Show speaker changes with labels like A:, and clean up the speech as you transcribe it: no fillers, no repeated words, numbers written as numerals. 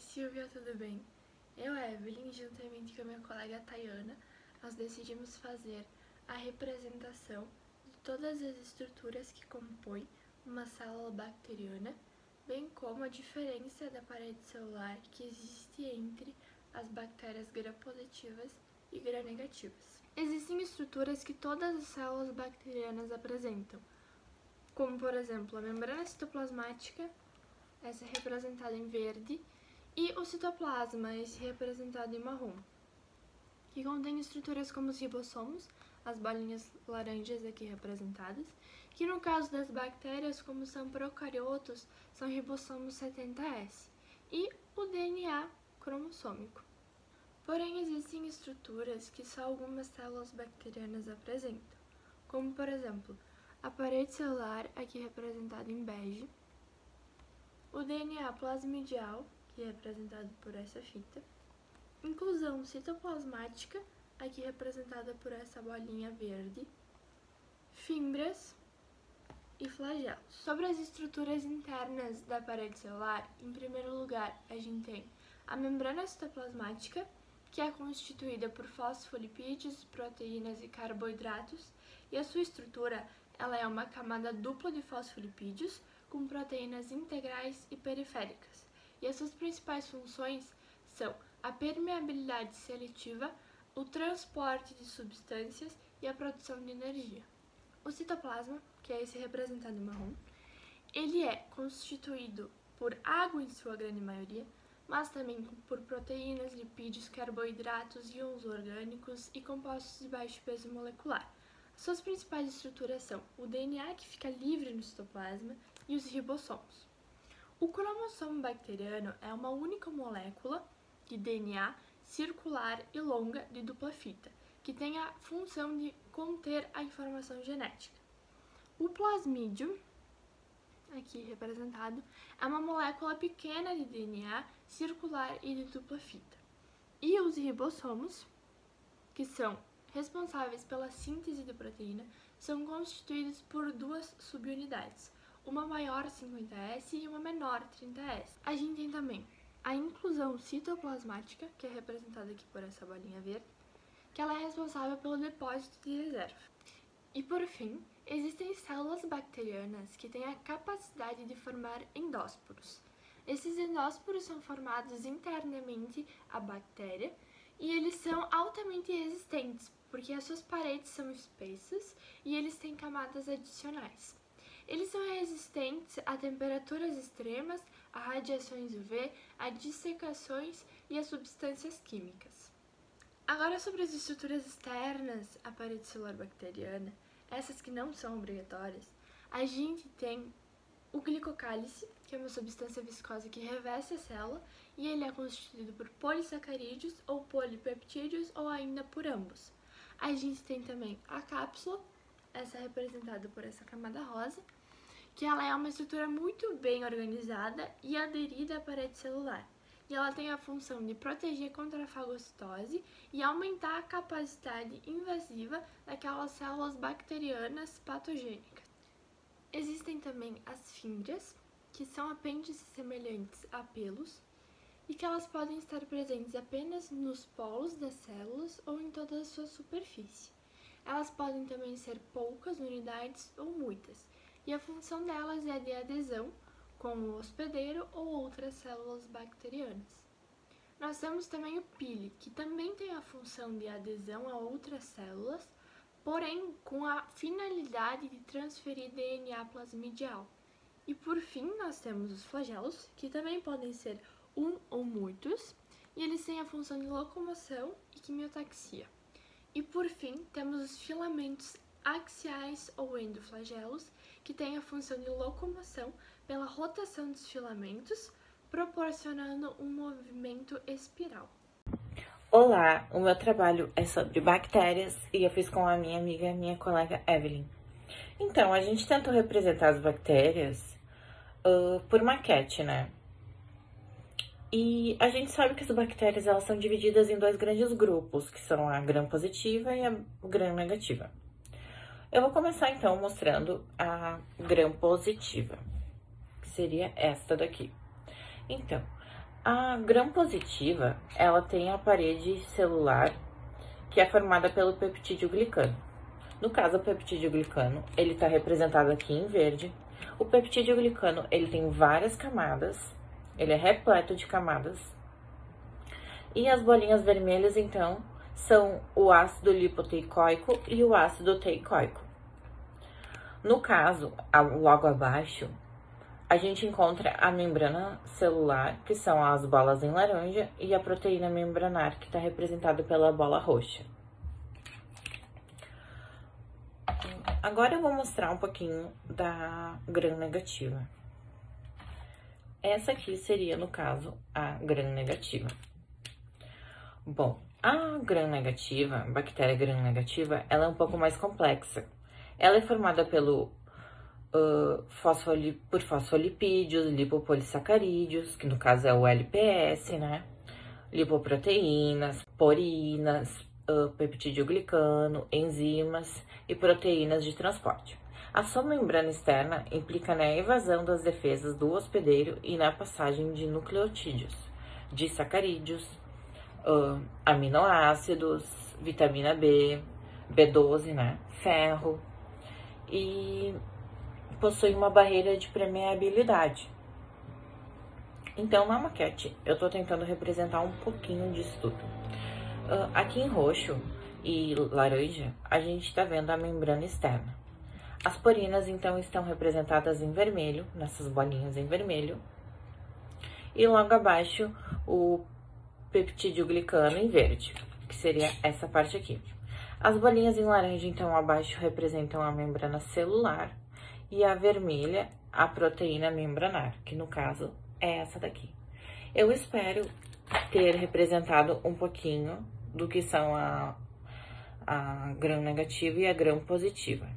A: Silvia, tudo bem? Eu, Evelyn, juntamente com a minha colega Tayana, nós decidimos fazer a representação de todas as estruturas que compõem uma célula bacteriana, bem como a diferença da parede celular que existe entre as bactérias gram-positivas e gram-negativas. Existem estruturas que todas as células bacterianas apresentam, como por exemplo a membrana citoplasmática, essa é representada em verde, e o citoplasma, esse representado em marrom, que contém estruturas como os ribossomos, as bolinhas laranjas aqui representadas, que no caso das bactérias, como são procariotos, são ribossomos 70S, e o DNA cromossômico. Porém, existem estruturas que só algumas células bacterianas apresentam, como por exemplo, a parede celular, aqui representada em bege, o DNA plasmidial, que é representado por essa fita, inclusão citoplasmática, aqui representada por essa bolinha verde, fímbrias e flagelos. Sobre as estruturas internas da parede celular, em primeiro lugar, a gente tem a membrana citoplasmática, que é constituída por fosfolipídios, proteínas e carboidratos, e a sua estrutura ela é uma camada dupla de fosfolipídios com proteínas integrais e periféricas. E as suas principais funções são a permeabilidade seletiva, o transporte de substâncias e a produção de energia. O citoplasma, que é esse representado em marrom, ele é constituído por água em sua grande maioria, mas também por proteínas, lipídios, carboidratos, íons orgânicos e compostos de baixo peso molecular. Suas principais estruturas são o DNA, que fica livre no citoplasma, e os ribossomos. O cromossomo bacteriano é uma única molécula de DNA circular e longa de dupla fita, que tem a função de conter a informação genética. O plasmídio, aqui representado, é uma molécula pequena de DNA circular e de dupla fita. E os ribossomos, que são responsáveis pela síntese de proteína, são constituídos por duas subunidades, uma maior 50S e uma menor 30S. A gente tem também a inclusão citoplasmática, que é representada aqui por essa bolinha verde, que ela é responsável pelo depósito de reserva. E por fim, existem células bacterianas que têm a capacidade de formar endósporos. Esses endósporos são formados internamente à bactéria e eles são altamente resistentes, porque as suas paredes são espessas e eles têm camadas adicionais. Eles são resistentes a temperaturas extremas, a radiações UV, a dissecações e a substâncias químicas. Agora sobre as estruturas externas à parede celular bacteriana, essas que não são obrigatórias, a gente tem o glicocálice, que é uma substância viscosa que reveste a célula, e ele é constituído por polissacarídeos ou polipeptídeos ou ainda por ambos. A gente tem também a cápsula, essa é representada por essa camada rosa, que ela é uma estrutura muito bem organizada e aderida à parede celular. E ela tem a função de proteger contra a fagocitose e aumentar a capacidade invasiva daquelas células bacterianas patogênicas. Existem também as fímbrias, que são apêndices semelhantes a pelos, e que elas podem estar presentes apenas nos polos das células ou em toda a sua superfície. Elas podem também ser poucas unidades ou muitas, e a função delas é a de adesão com o hospedeiro ou outras células bacterianas. Nós temos também o pili, que também tem a função de adesão a outras células, porém com a finalidade de transferir DNA plasmidial. E por fim, nós temos os flagelos, que também podem ser um ou muitos, e eles têm a função de locomoção e quimiotaxia. E por fim, temos os filamentos axiais ou endoflagelos, que têm a função de locomoção pela rotação dos filamentos, proporcionando um movimento espiral.
B: Olá, o meu trabalho é sobre bactérias e eu fiz com a minha amiga, minha colega Evelyn. Então, a gente tentou representar as bactérias por maquete, né? E a gente sabe que as bactérias elas são divididas em dois grandes grupos, que são a gram-positiva e a gram-negativa. Eu vou começar então mostrando a gram-positiva, que seria esta daqui. Então, A gram-positiva, ela tem a parede celular que é formada pelo peptídeo glicano. No caso, o peptídeo glicano, ele está representado aqui em verde. O peptídeo glicano, ele tem várias camadas, ele é repleto de camadas. E as bolinhas vermelhas, então, são o ácido lipoteicoico e o ácido teicoico. No caso, logo abaixo, a gente encontra a membrana celular, que são as bolas em laranja, e a proteína membranar, que está representada pela bola roxa. Agora eu vou mostrar um pouquinho da gram-negativa. Essa aqui seria, no caso, a gram-negativa. Bom, a gram-negativa, a bactéria gram-negativa, ela é um pouco mais complexa. Ela é formada por fosfolipídios, lipopolissacarídeos, que no caso é o LPS, né? Lipoproteínas, porinas, peptídeo glicano, enzimas e proteínas de transporte. A sua membrana externa implica na evasão das defesas do hospedeiro e na passagem de nucleotídeos, de sacarídeos, aminoácidos, vitamina B, B12, né? Ferro, e possui uma barreira de permeabilidade. Então, na maquete, eu tô tentando representar um pouquinho disso tudo. Aqui em roxo e laranja, a gente tá vendo a membrana externa. As porinas, então, estão representadas em vermelho, nessas bolinhas em vermelho. E logo abaixo, o peptídeo glicano em verde, que seria essa parte aqui. As bolinhas em laranja, então, abaixo representam a membrana celular e a vermelha, a proteína membranar, que no caso é essa daqui. Eu espero ter representado um pouquinho do que são a gram-negativa e a gram-positiva.